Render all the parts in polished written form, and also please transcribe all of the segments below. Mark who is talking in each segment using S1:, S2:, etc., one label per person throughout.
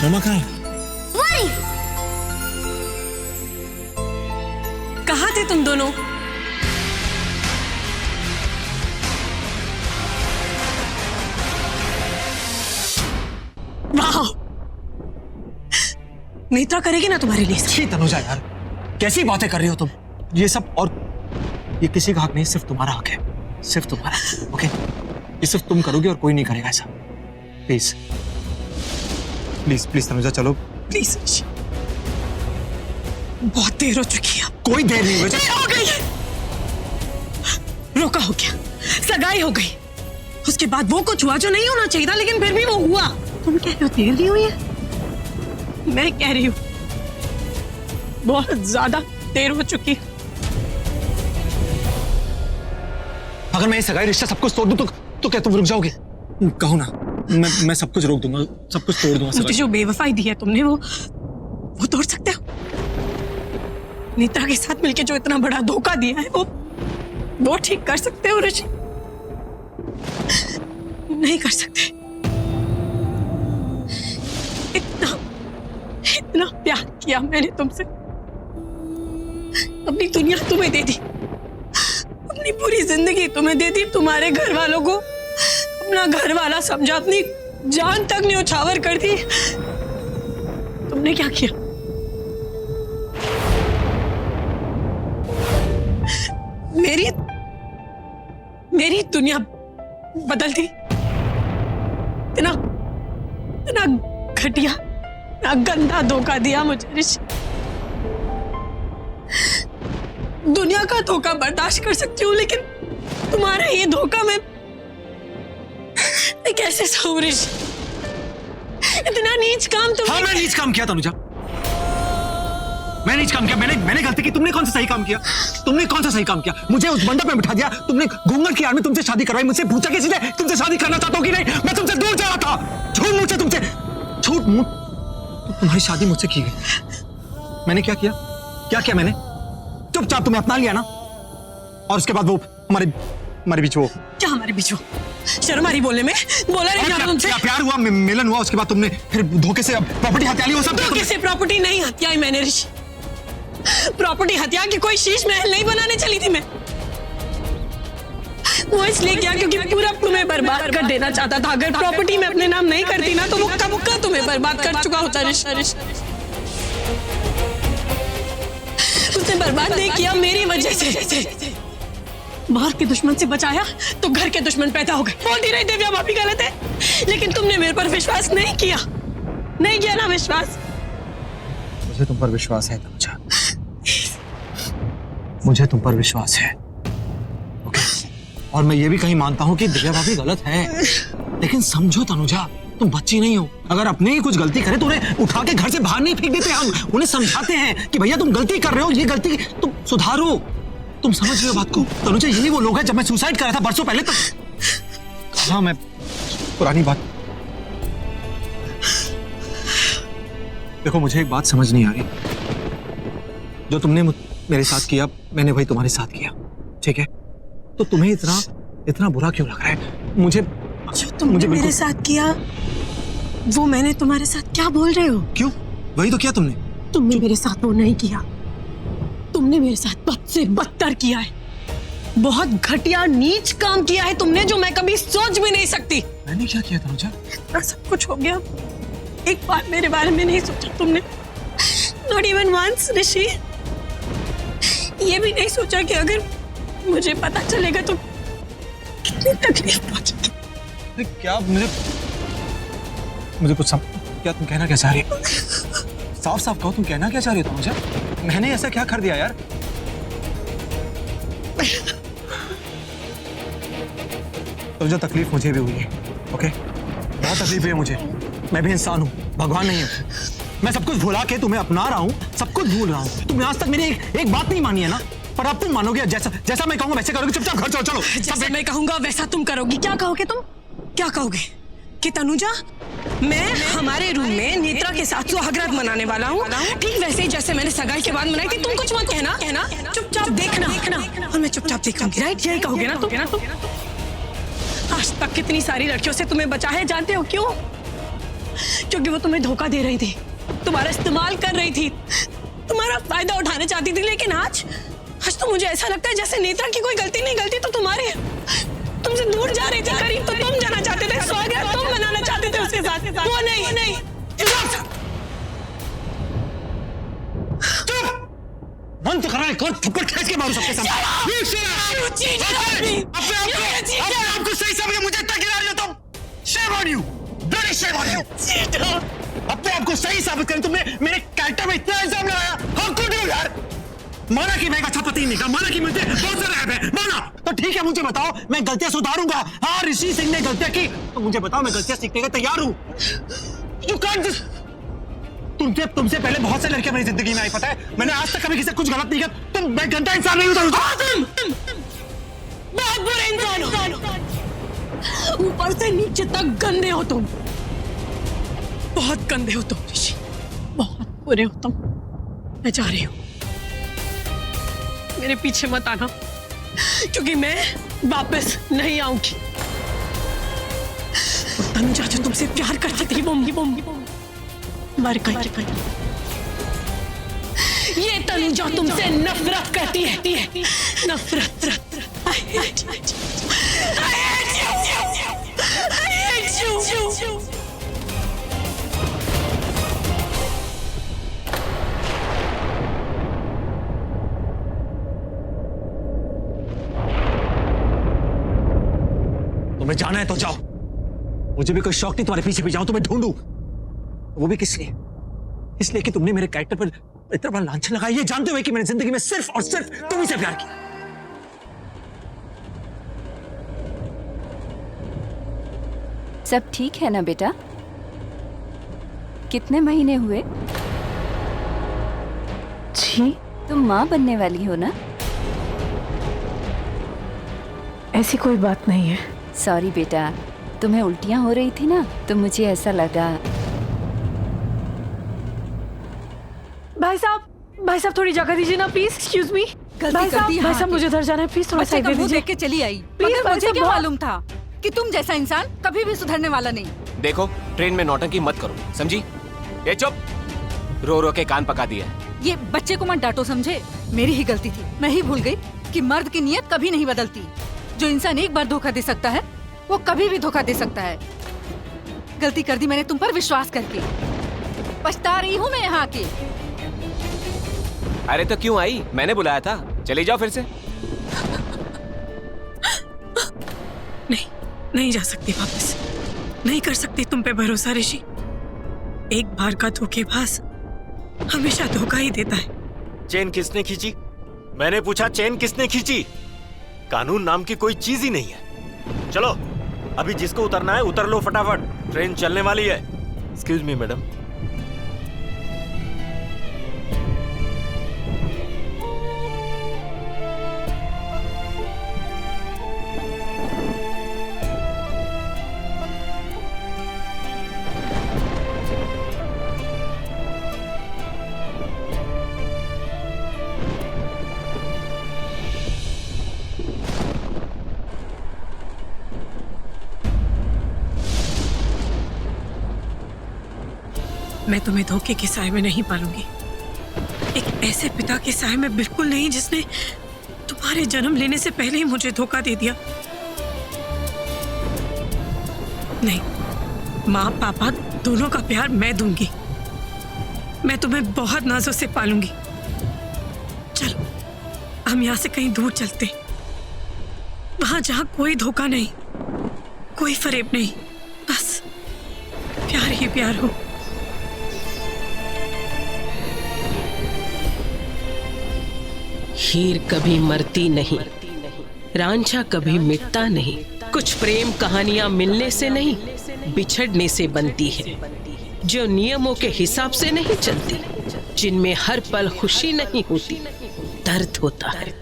S1: मम्मा कहाँ है?
S2: वही।
S3: कहाँ थे तुम दोनों? वाह, नेत्रा करेगी ना तुम्हारे लिए।
S1: छी तनुजा यार, कैसी बातें कर रही हो तुम? ये सब और ये किसी का हक नहीं, सिर्फ तुम्हारा हक है, सिर्फ तुम्हारा। ओके, ये सिर्फ तुम करोगे और कोई नहीं करेगा ऐसा। प्लीज प्लीज प्लीज तनुजा चलो
S3: प्लीज। बहुत देर हो चुकी है।
S1: कोई देर नहीं हुई।
S3: देर हो गई है। रोका हो गया, सगाई हो गई, उसके बाद वो कुछ हुआ जो नहीं होना चाहिए था, लेकिन फिर भी वो हुआ। तुम कह रहे हो देर नहीं हुई है? मैं कह रही हूँ बहुत ज्यादा देर हो चुकी है।
S1: अगर मैं ये सगाई रिश्ता सब कुछ तोड़ दूं तो क्या तुम रुक जाओगे? कहो ना, मैं सब कुछ रोक दूंगा, सब कुछ तोड़ दूंगा।
S3: मुझे जो बेवफाई दी है तुमने वो तोड़ सकते हो? नेत्रा के साथ मिलके जो इतना बड़ा धोखा दिया है वो ठीक कर सकते हो ऋषि? नहीं कर सकते। इतना प्यार किया मैंने तुमसे, अपनी दुनिया तुम्हें दे दी, अपनी पूरी जिंदगी तुम्हें दे दी, तुम्हारे घर वालों को अपना घर वाला समझा, अपनी जान तक न्योछावर कर दी। तुमने क्या किया? मेरी दुनिया बदल दी। इतना घटिया, इतना गंदा धोखा दिया मुझे ऋषि। दुनिया का धोखा बर्दाश्त कर सकती हूँ, लेकिन तुम्हारा ये धोखा मैं कैसे सहूं ऋषि? इतना नीच काम तुमने।
S1: हाँ, मैं नीच काम किया तनुजा, मैं नीच काम किया। मैंने गलती की। तुमने कौन सा सही काम किया? तुमने कौन सा सही काम किया? मुझे उस मंडप में बिठा दिया, तुमने घूंघट की आड़ में तुमसे शादी करवाई, मुझसे पूछा किसी ने तुमसे शादी करना चाहता हो कि नहीं? मैं तुमसे दूर जा रहा था, झूठ मूठ से तुमसे झूठ मूठ तुम्हारी शादी मुझसे की गई। मैंने क्या किया? क्या किया मैंने? चुपचाप तुम्हें अपना लिया ना, और उसके बाद वो हमारे बीच वो
S3: क्या? हमारे बीच वो शर्म आ रही बोलने में? बोला नहीं क्या तुमसे?
S1: प्यार हुआ, मिलन हुआ, उसके बाद तुमने फिर धोखे से प्रॉपर्टी हत्या ली। वो सब
S3: धोखे से प्रॉपर्टी नहीं हत्याई मैंने ऋषि। प्रॉपर्टी हत्या की कोई शीश महल नहीं बनाने चली थी मैं। वो इसलिए किया क्योंकि पूरा तुम्हें बर्बाद कर देना चाहता था। अगर प्रॉपर्टी में अपने नाम नहीं करती ना तो मुक्का मुक्का तुम्हें बर्बाद कर चुका होता ऋषि। उसने बर्बाद नहीं किया मेरी वजह से। बाहर के दुश्मन से बचाया तो घर के दुश्मन पैदा हो गए। बोलती रही दिव्या भाभी गलत है, लेकिन तुमने मेरे पर विश्वास नहीं किया ना विश्वास।
S1: मुझे तुम पर विश्वास है तनुजा, मुझे तुम पर विश्वास है। ओके, और मैं ये भी कहीं मानता हूं कि दिव्या भाभी गलत है, लेकिन समझो तनुजा, तुम बच्ची नहीं हो। अगर अपने ही कुछ गलती करे तो उन्हें उठा के घर से बाहर नहीं फेंक देते। हम उन्हें समझाते हैं कि भैया तुम गलती कर रहे हो, ये गलती तुम सुधारो। तुम समझ रहे हो बात को? तनुजा, यही वो लोग हैं, जब मैं सुसाइड कर रहा था बरसों पहले तक। हाँ, मैं पुरानी बात। देखो, मुझे एक बात समझ नहीं आ रही। जो तुमने मेरे साथ किया, मैंने वही तुम्हारे साथ किया, ठीक है? तो तुम्हें इतना बुरा क्यों लग रहा है?
S3: जो तुमने मेरे साथ किया वो मैंने तुम्हारे साथ क्या बोल रहे हो?
S1: क्यों? वही तो किया तुमने।
S3: तुमने मेरे साथ वो नहीं किया, तुमने मेरे साथ बद से बदतर किया है। बहुत घटिया नीच काम किया है तुमने, जो मैं कभी सोच भी नहीं सकती।
S1: मैंने क्या किया तनुजा?
S3: सब कुछ हो गया, एक बार मेरे बारे में नहीं सोचा तुमने। Not even once ऋषि। ये भी नहीं सोचा कि अगर मुझे पता चलेगा तो कितनी तकलीफ पहुंचेगी।
S1: क्या मुझे कुछ क्या तुम कहना क्या चाह रही हो? साफ साफ कहो, तुम कहना क्या चाह रही हो तनुजा? मैंने ऐसा क्या कर दिया यार? तनुजा, तकलीफ मुझे भी हुई है, ओके? बहुत तकलीफ हुई है मुझे। मैं भी इंसान हूँ, भगवान नहीं हूँ। मैं सब कुछ भुला के तुम्हें अपना रहा हूँ, सब कुछ भूल रहा हूँ। तुमने आज तक मेरी एक बात नहीं मानी है ना, पर अब तुम मानोगे। जैसा मैं कहूंगा वैसे करोगे। चुपचाप घर चलो। चलो,
S3: जैसे मैं कहूंगा वैसा तुम करोगी। क्या कहोगे तुम? क्या कहोगे कि तनुजा, मैं हमारे रूम में नेत्रा के साथ सुहागरात मनाने वाला हूँ, ठीक वैसे ही जैसे मैंने सगाई के बाद मनाई थी। तुम कुछ मत कहना, चुपचाप देखना, और मैं चुपचाप देखूंगी। राइट? यही कहोगे ना तुम? आज तक कितनी सारी लड़कियों से तुम्हें बचा है, जानते हो क्यों? क्योंकि वो तुम्हें धोखा दे रही थी, तुम्हारा इस्तेमाल कर रही थी, तुम्हारा फायदा उठाना चाहती थी। लेकिन आज तो मुझे ऐसा लगता है जैसे नेत्रा की कोई गलती नहीं, गलती तो तुम्हारी है। तुमसे दूर जा रही थी, करीब तो तुम जाना चाहते थे, स्वागत तुम मनाना चाहते थे उसके साथ, वो नहीं।
S1: मन तो कर रहा है कौन थप्पड़ खींच के मारूं सबके सामने। अपने आप को सही समझे, मुझे तक गिरा रही हो तुम। Shame on you, bloody shame on you। अपने आप को सही साबित करने तुमने मेरे कैरेक्टर में इतना इल्जाम लगाया। How could you यार? माना कि मैं एक अच्छा पति नहीं था, माना कि मुझे बहुत सारा ऐप है, माना तो ठीक है, मुझे बताओ मैं गलतियां सुधारूंगा। हाँ, ऋषि सिंह ने गलतियां की तो मुझे बताओ, मैं गलतियां सीखने का तैयार हूं। You can't just... तुमसे पहले बहुत से लड़कियां मेरी जिंदगी में आई, पता है? मैंने आज तक कभी किसी कुछ गलत नहीं किया। मैं गंदा इंसान नहीं हूं।
S3: तुम बहुत बुरे इंसान हो, ऊपर से नीचे तक गंदे हो तुम, बहुत गंदे हो तुम ऋषि, बहुत बुरे हो तुम। मैं जा रही हूं, मेरे पीछे मत आना, क्योंकि मैं वापस नहीं आऊंगी। तनुजा जो तुमसे प्यार करती थी, वो मर गई। ये तनुजा तुमसे नफरत करती है, नफरत। I hate you।
S1: तुम्हें जाना है तो जाओ, मुझे भी कोई शौक नहीं तुम्हारे पीछे भी जाऊं, तुम्हें ढूंढूं। वो भी किस लिए? इसलिए कि तुमने मेरे कैरेक्टर पर इतना बड़ा लांछन लगाया, ये जानते हुए कि मैंने जिंदगी में सिर्फ और सिर्फ तुम्ही से प्यार किया।
S2: सब ठीक है ना बेटा? कितने महीने हुए?
S4: जी,
S2: तुम माँ बनने वाली हो ना?
S4: ऐसी कोई बात नहीं है।
S2: सॉरी बेटा, तुम्हें उल्टियाँ हो रही थी ना, तो मुझे ऐसा लगा।
S4: भाई साहब थोड़ी जगह दीजिए ना प्लीज। Excuse me. भाई साहब मुझे उधर जाना है, प्लीज थोड़ा सा
S5: मुंह देख के चली आई।
S4: प्लीज,
S5: मुझे क्या मालूम था कि तुम जैसा इंसान कभी भी सुधरने वाला नहीं।
S6: देखो, ट्रेन में नौटंकी मत करो, समझी? ये चुप, रो के कान पका दिया।
S5: ये बच्चे को मत डांटो, समझे? मेरी ही गलती थी, मैं ही भूल गई कि मर्द की नीयत कभी नहीं बदलती। जो इंसान एक बार धोखा दे सकता है, वो कभी भी धोखा दे सकता है। गलती कर दी मैंने तुम पर विश्वास करके, पछता रही हूँ मैं यहाँ आके।
S6: अरे तो क्यों आई? मैंने बुलाया था, चले जाओ फिर से।
S3: नहीं जा सकती वापस, नहीं कर सकती तुम पे भरोसा ऋषि। एक बार का धोखेबाज हमेशा धोखा ही देता है।
S7: चेन किसने खींची? मैंने पूछा चेन किसने खींची? कानून नाम की कोई चीज ही नहीं है। चलो, अभी जिसको उतरना है उतर लो फटाफट, ट्रेन चलने वाली है। Excuse me madam.
S3: मैं तुम्हें धोखे के साए में नहीं पालूंगी, एक ऐसे पिता के साए में बिल्कुल नहीं जिसने तुम्हारे जन्म लेने से पहले ही मुझे धोखा दे दिया। नहीं, माँ पापा दोनों का प्यार मैं दूंगी। मैं तुम्हें बहुत नाजों से पालूंगी। चलो, हम यहाँ से कहीं दूर चलते, वहां जहां कोई धोखा नहीं, कोई फरेब नहीं, बस प्यार ही प्यार हो।
S8: हीर कभी मरती नहीं, रांझा कभी मिटता नहीं। कुछ प्रेम कहानियां मिलने से नहीं, बिछड़ने से बनती है, जो नियमों के हिसाब से नहीं चलती, जिनमें हर पल खुशी नहीं होती, दर्द होता है।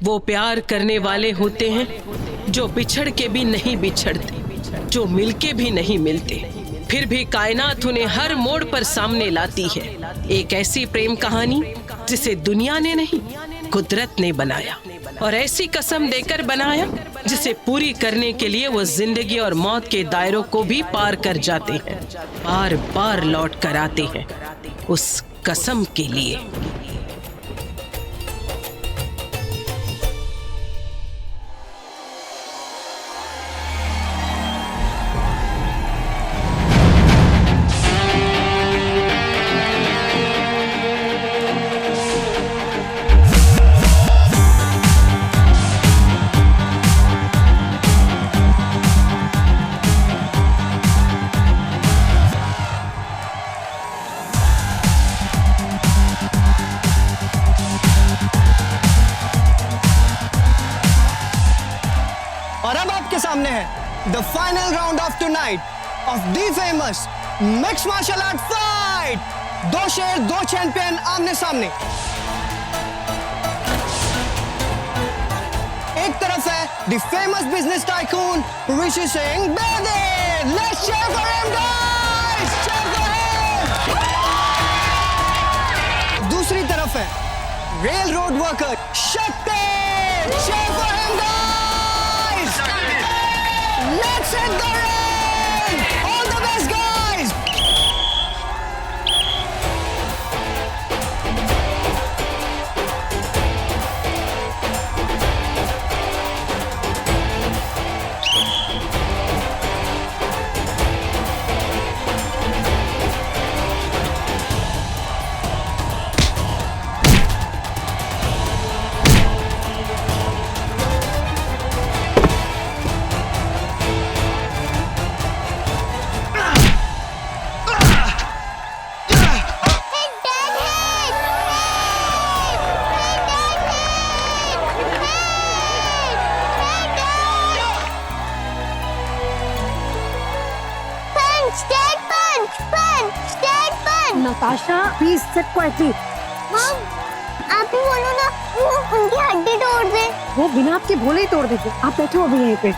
S8: वो प्यार करने वाले होते हैं जो बिछड़ के भी नहीं बिछड़ते, जो मिलके भी नहीं मिलते, फिर भी कायनात उन्हें हर मोड़ पर सामने लाती है। एक ऐसी प्रेम कहानी जिसे दुनिया ने नहीं, कुदरत ने बनाया, और ऐसी कसम देकर बनाया जिसे पूरी करने के लिए वो जिंदगी और मौत के दायरों को भी पार कर जाते हैं, बार बार लौट कर आते हैं उस कसम के लिए।
S9: और अब आपके सामने है the final round of tonight of the famous mix martial art fight. 2 शेर 2 चैंपियन आमने सामने। एक तरफ है the famous business tycoon Rishi Singh Bedi. Let's cheer for him guys, cheer for him. दूसरी तरफ है rail road worker Shakti. Cheer for him guys. Let's hit the ring! All the best, guys!
S4: Natasha please sit quietly.
S10: आप ही बोलो ना, वो उनकी हड्डी तोड़ दे।
S4: वो बिना आपके बोले ही तोड़ देंगे। आप बैठो अभी यहीं पे।